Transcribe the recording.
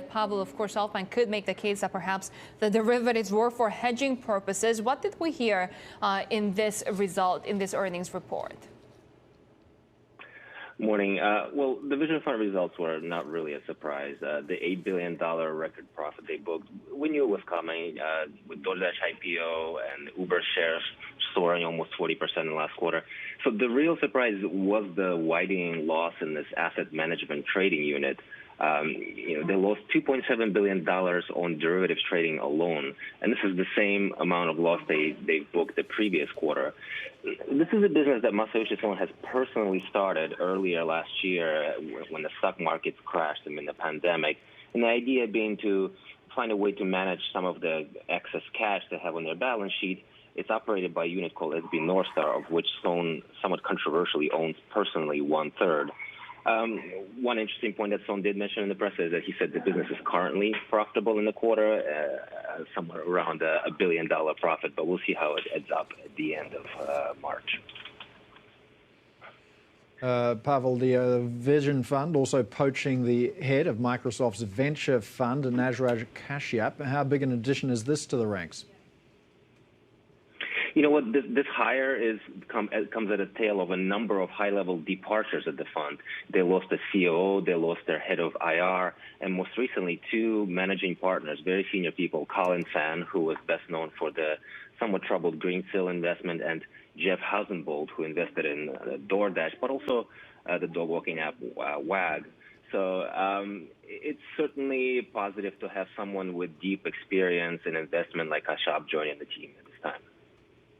Pavel, of course, SoftBank could make the case that perhaps the derivatives were for hedging purposes. What did we hear in this result, in this earnings report? Morning. Well, the Vision Fund results were not really a surprise. The $8 billion record profit they booked, we knew it was coming with DoorDash IPO and Uber shares soaring almost 40% in the last quarter. So the real surprise was the widening loss in this asset management trading unit. They lost $2.7 billion on derivatives trading alone, and this is the same amount of loss they booked the previous quarter. This is a business that Masayoshi Son has personally started earlier last year when the stock markets crashed amid the pandemic, and the idea being to find a way to manage some of the excess cash they have on their balance sheet. It's operated by a unit called SB Northstar, of which Son somewhat controversially owns personally 1/3. One interesting point that Son did mention in the press is that he said the business is currently profitable in the quarter, somewhere around $1 billion profit, but we'll see how it ends up at the end of March. Pavel, the Vision Fund also poaching the head of Microsoft's venture fund, Najraj Kashyap. How big an addition is this to the ranks? You know what? This hire comes at a tail of a number of high-level departures at the fund. They lost the COO, they lost their head of IR, and most recently, two managing partners, very senior people, Colin Fan, who was best known for the somewhat troubled Greensill investment, and Jeff Hausenbold, who invested in DoorDash, but also the dog-walking app Wag. So it's certainly positive to have someone with deep experience in investment like Kashyap joining the team at this time.